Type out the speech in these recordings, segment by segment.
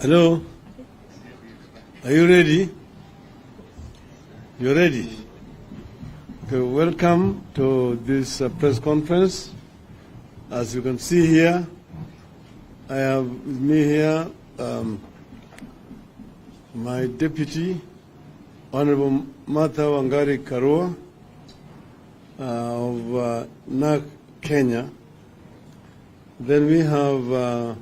Hello? Are you ready? You're ready? Okay, welcome to this press conference. As you can see here, I have with me here my deputy, Honorable Martha Wangari Karua of NAC Kenya. Then we have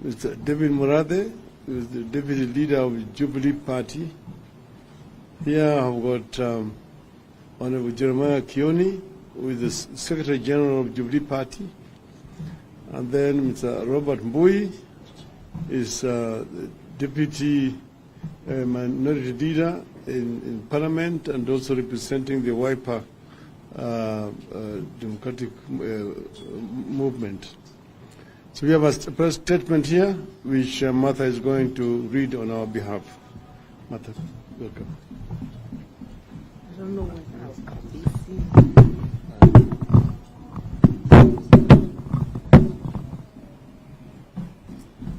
Mr. David Murade, who is the deputy leader of the Jubilee Party. Here I've got Honorable Jeremiah Kioni, who is the Secretary General of Jubilee Party. And then Mr. Robert Mbui is the deputy minority leader in Parliament and also representing the Wiper Democratic Movement. So we have a press statement here, which Martha is going to read on our behalf. Martha, welcome. I don't know what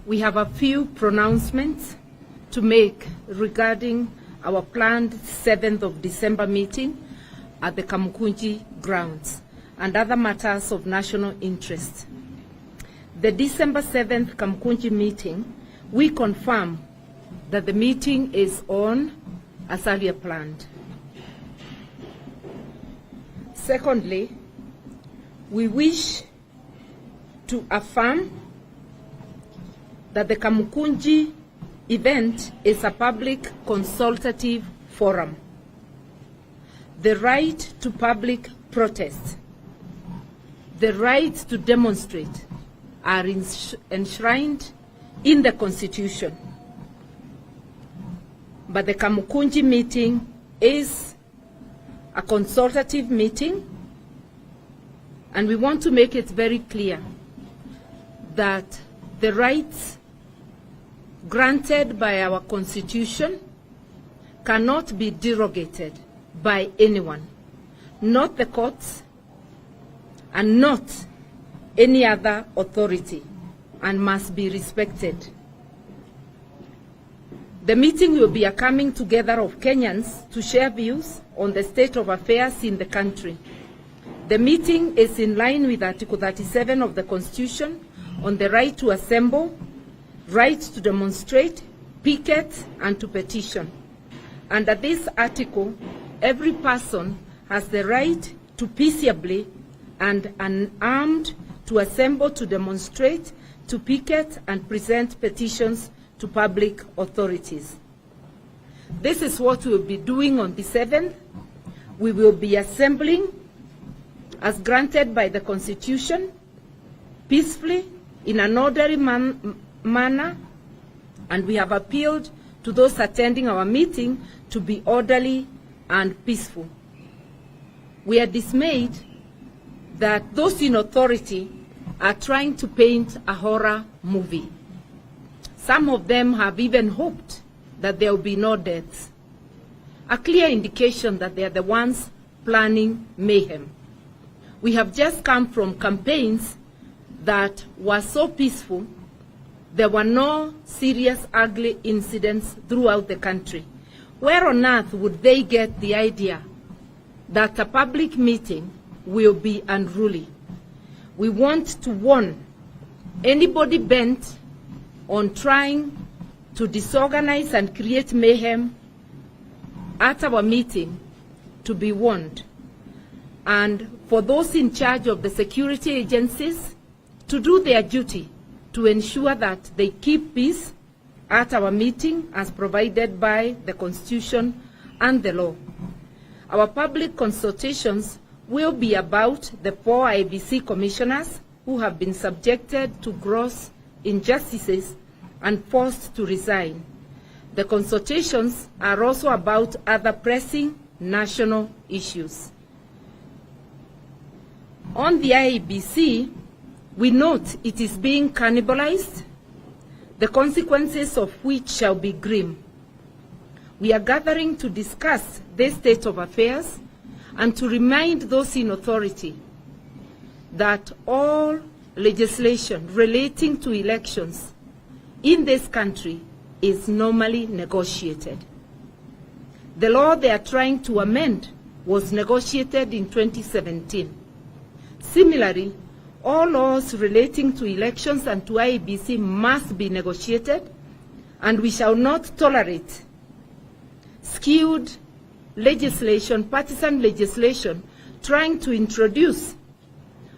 we have a few pronouncements to make regarding our planned 7th of December meeting at the Kamukunji grounds and other matters of national interest. The December 7th Kamukunji meeting, we confirm that the meeting is on as earlier planned. Secondly, we wish to affirm that the Kamukunji event is a public consultative forum. The right to public protest, the right to demonstrate are enshrined in the Constitution. But the Kamukunji meeting is a consultative meeting, and we want to make it very clear that the rights granted by our Constitution cannot be derogated by anyone, not the courts and not any other authority, and must be respected. The meeting will be a coming together of Kenyans to share views on the state of affairs in the country. The meeting is in line with Article 37 of the Constitution on the right to assemble, right to demonstrate, picket, and to petition. Under this article, every person has the right to peaceably and unarmed to assemble, to demonstrate, to picket, and present petitions to public authorities. This is what we'll be doing on the 7th. We will be assembling as granted by the Constitution, peacefully, in an orderly manner, and we have appealed to those attending our meeting to be orderly and peaceful. We are dismayed that those in authority are trying to paint a horror movie. Some of them have even hoped that there will be no deaths, a clear indication that they are the ones planning mayhem. We have just come from campaigns that were so peaceful, there were no serious ugly incidents throughout the country. Where on earth would they get the idea that a public meeting will be unruly? We want to warn anybody bent on trying to disorganize and create mayhem at our meeting to be warned. And for those in charge of the security agencies to do their duty to ensure that they keep peace at our meeting as provided by the Constitution and the law. Our public consultations will be about the 4 IEBC commissioners who have been subjected to gross injustices and forced to resign. The consultations are also about other pressing national issues. On the IEBC, we note it is being cannibalized, the consequences of which shall be grim. We are gathering to discuss this state of affairs and to remind those in authority that all legislation relating to elections in this country is normally negotiated. The law they are trying to amend was negotiated in 2017. Similarly, all laws relating to elections and to IEBC must be negotiated, and we shall not tolerate skewed legislation, partisan legislation, trying to introduce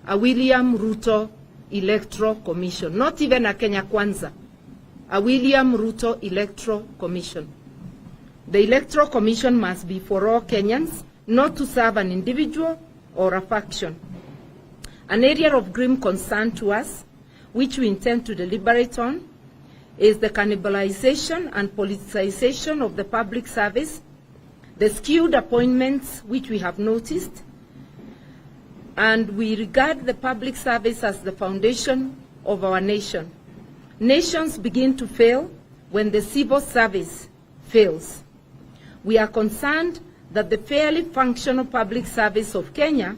a William Ruto Electoral Commission, not even a Kenya Kwanza, a William Ruto Electoral Commission. The Electoral Commission must be for all Kenyans, not to serve an individual or a faction. An area of grim concern to us, which we intend to deliberate on, is the cannibalization and politicization of the public service, the skewed appointments which we have noticed, and we regard the public service as the foundation of our nation. Nations begin to fail when the civil service fails. We are concerned that the fairly functional public service of Kenya,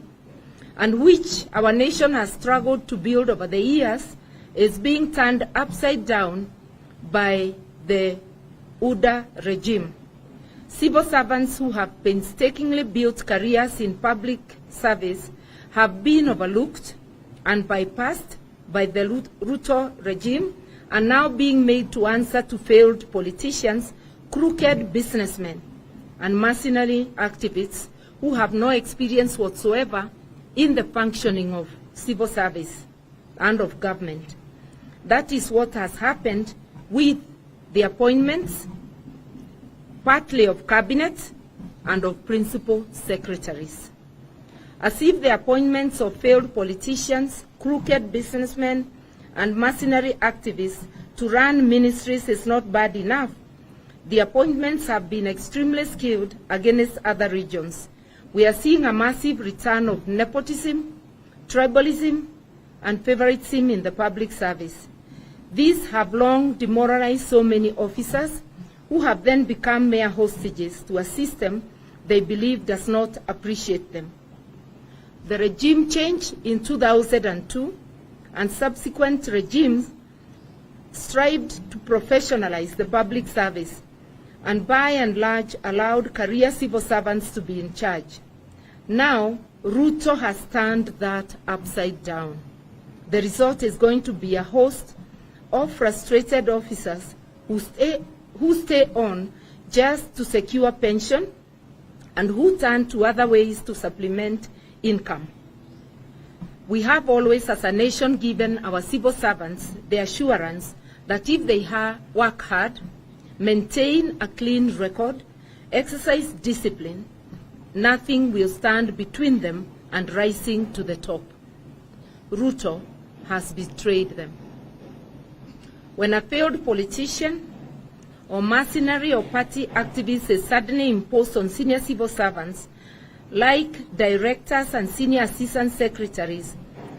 and which our nation has struggled to build over the years, is being turned upside down by the UDA regime. Civil servants who have painstakingly built careers in public service have been overlooked and bypassed by the Ruto regime, and now being made to answer to failed politicians, crooked businessmen, and mercenary activists who have no experience whatsoever in the functioning of civil service and of government. That is what has happened with the appointments, partly of cabinet and of principal secretaries. As if the appointments of failed politicians, crooked businessmen, and mercenary activists to run ministries is not bad enough, the appointments have been extremely skewed against other regions. We are seeing a massive return of nepotism, tribalism, and favoritism in the public service. These have long demoralized so many officers who have then become mere hostages to a system they believe does not appreciate them. The regime change in 2002 and subsequent regimes strived to professionalize the public service and by and large allowed career civil servants to be in charge. Now, Ruto has turned that upside down. The result is going to be a host of frustrated officers who stay on just to secure pension and who turn to other ways to supplement income. We have always, as a nation, given our civil servants the assurance that if they work hard, maintain a clean record, exercise discipline, nothing will stand between them and rising to the top. Ruto has betrayed them. When a failed politician or mercenary or party activist is suddenly imposed on senior civil servants, like directors and senior assistant secretaries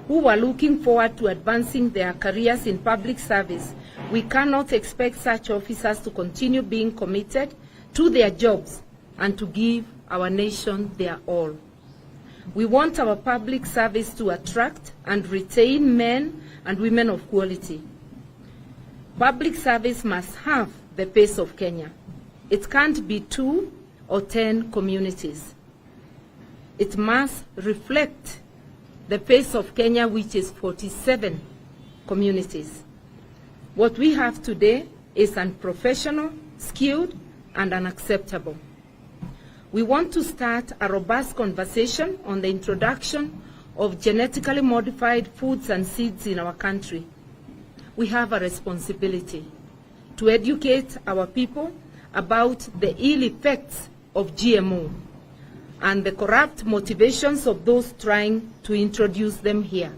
who were looking forward to advancing their careers in public service, we cannot expect such officers to continue being committed to their jobs and to give our nation their all. We want our public service to attract and retain men and women of quality. Public service must have the face of Kenya. It can't be 2 or 10 communities. It must reflect the face of Kenya, which is 47 communities. What we have today is unprofessional, skewed, and unacceptable. We want to start a robust conversation on the introduction of genetically modified foods and seeds in our country. We have a responsibility to educate our people about the ill effects of GMO and the corrupt motivations of those trying to introduce them here.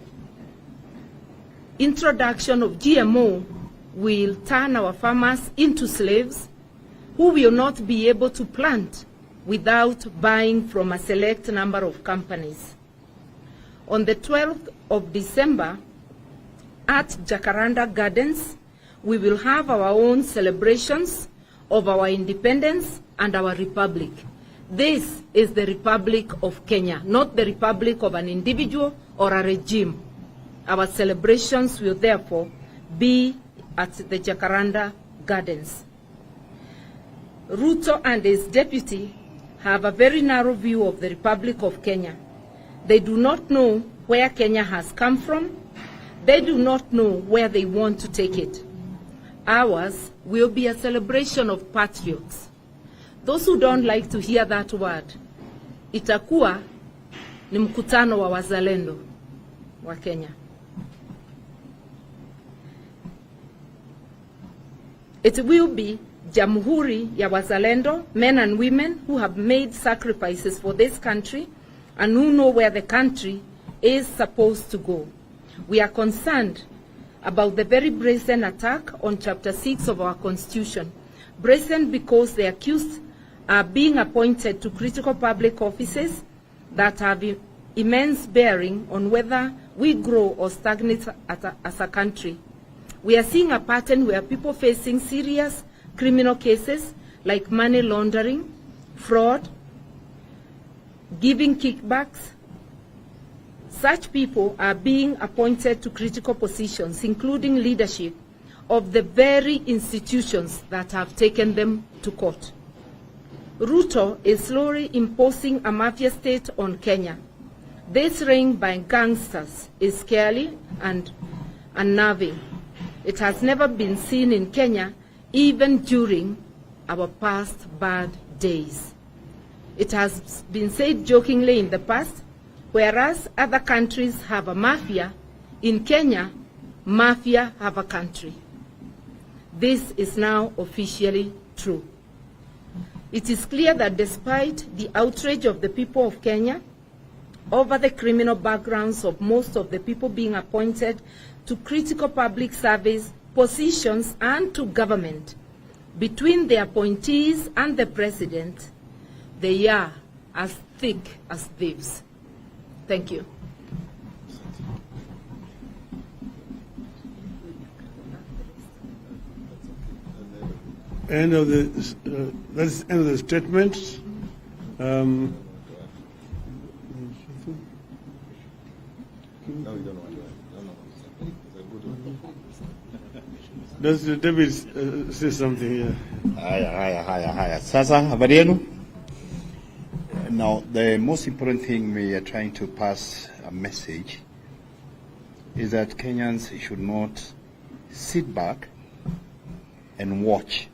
Introduction of GMO will turn our farmers into slaves who will not be able to plant without buying from a select number of companies. On the 12th of December, at Jacaranda Gardens, we will have our own celebrations of our independence and our republic. This is the Republic of Kenya, not the republic of an individual or a regime. Our celebrations will therefore be at the Jacaranda Gardens. Ruto and his deputy have a very narrow view of the Republic of Kenya. They do not know where Kenya has come from. They do not know where they want to take it. Ours will be a celebration of patriots. Those who don't like to hear that word, itakuwa ni mkutano wa wazalendo wa Kenya. It will be Jamhuri ya Wazalendo, men and women who have made sacrifices for this country and who know where the country is supposed to go. We are concerned about the very brazen attack on Chapter 6 of our Constitution. Brazen because the accused are being appointed to critical public offices that have immense bearing on whether we grow or stagnate as a country. We are seeing a pattern where people facing serious criminal cases like money laundering, fraud, giving kickbacks, such people are being appointed to critical positions, including leadership of the very institutions that have taken them to court. Ruto is slowly imposing a mafia state on Kenya. This reign by gangsters is scary and unnerving. It has never been seen in Kenya, even during our past bad days. It has been said jokingly in the past, whereas other countries have a mafia, in Kenya, mafia have a country. This is now officially true. It is clear that despite the outrage of the people of Kenya over the criminal backgrounds of most of the people being appointed to critical public service positions and to government, between the appointees and the president, they are as thick as thieves. Thank you. End of the that's end of the statements. Does David say something here? Haya. Sasa habari yenu? Now, the most important thing we are trying to pass a message is that Kenyans should not sit back and watch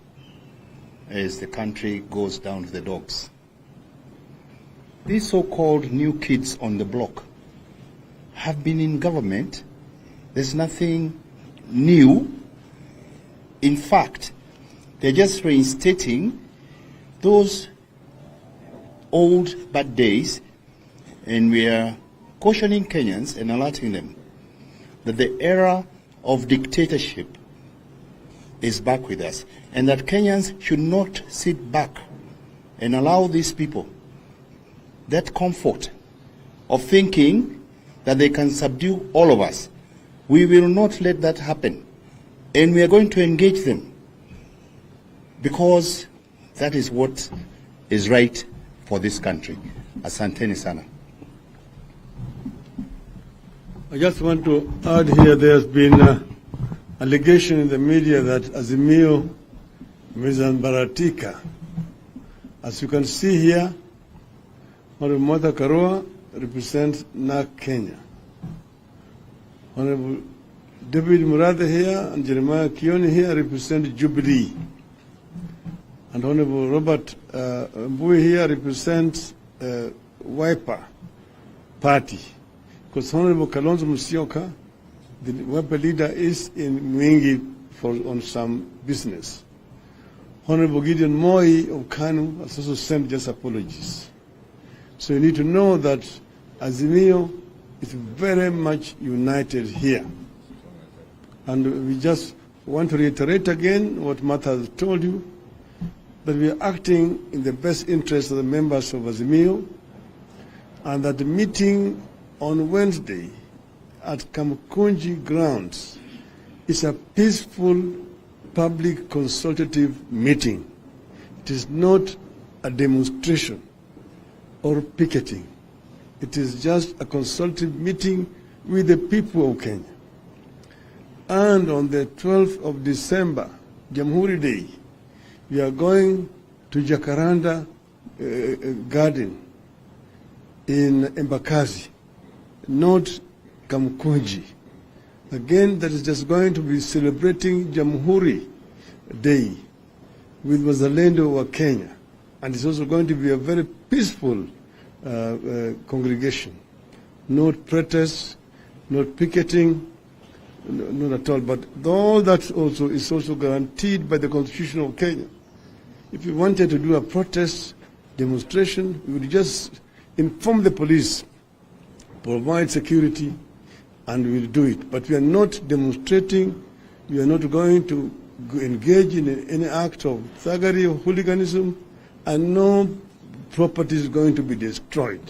as the country goes down to the dogs. These so-called new kids on the block have been in government. There's nothing new. In fact, they're just reinstating those old bad days, and we are cautioning Kenyans and alerting them that the era of dictatorship is back with us, and that Kenyans should not sit back and allow these people that comfort of thinking that they can subdue all of us. We will not let that happen, and we are going to engage them because that is what is right for this country. Asanteni sana. I just want to add here, there's been allegation in the media that Azimio Mizambaratika. As you can see here, Honorable Martha Karua represents NARC Kenya. Honorable David Murade here and Jeremiah Kioni here represent Jubilee. And Honorable Robert Mbui here represents Wiper Party. Because Honorable Kalonzo Musyoka, the Wiper leader, is in Mwingi on some business. Honorable Gideon Moi of Kanu has also sent just apologies. So you need to know that Azimio is very much united here. And we just want to reiterate again what Martha has told you, that we are acting in the best interest of the members of Azimio, and that the meeting on Wednesday at Kamukunji grounds is a peaceful public consultative meeting. It is not a demonstration or picketing. It is just a consultative meeting with the people of Kenya. And on the 12th of December, Jamhuri Day, we are going to Jacaranda Garden in Embakasi, not Kamkunji. Again, that is just going to be celebrating Jamhuri Day with Uzalendo of Kenya. And it's also going to be a very peaceful congregation. Not protests, not picketing, not at all. But all that also is also guaranteed by the Constitution of Kenya. If we wanted to do a protest, demonstration, we would just inform the police, provide security, and we will do it. But we are not demonstrating, we are not going to engage in any act of thuggery or hooliganism, and no property is going to be destroyed.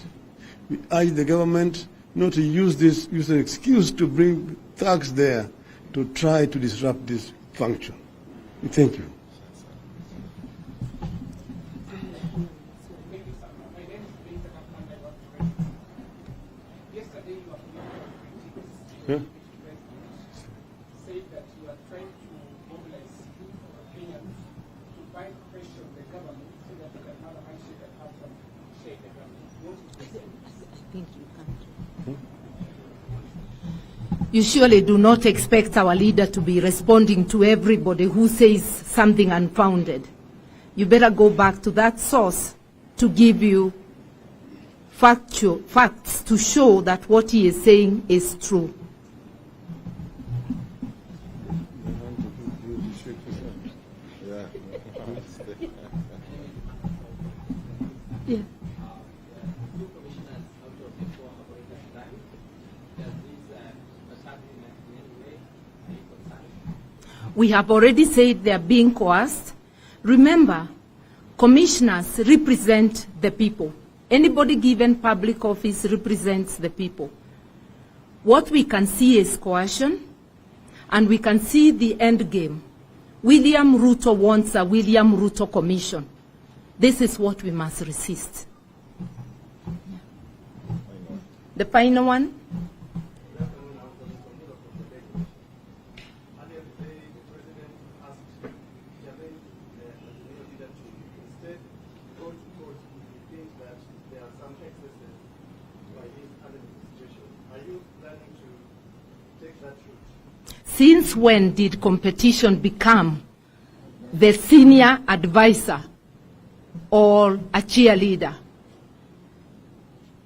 We urge the government not to use an excuse to bring thugs there to try to disrupt this function. Thank you. Yeah. Say that you are trying to mobilize Kenyans to find pressure on the government so that they can have a handshake and have some shake the government. You surely do not expect our leader to be responding to everybody who says something unfounded. You better go back to that source to give you facts to show that what he is saying is true. Yeah. We have already said they are being coerced. Remember, commissioners represent the people. Anybody given public office represents the people. What we can see is coercion, and we can see the end game. William Ruto wants a William Ruto commission. This is what we must resist. The final one. Since when did competition become the senior advisor or a cheerleader?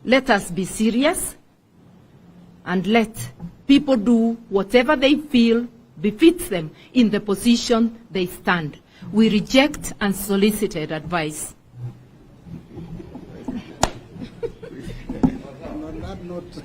Let us be serious and let people do whatever they feel befits them in the position they stand. We reject unsolicited advice. On that note,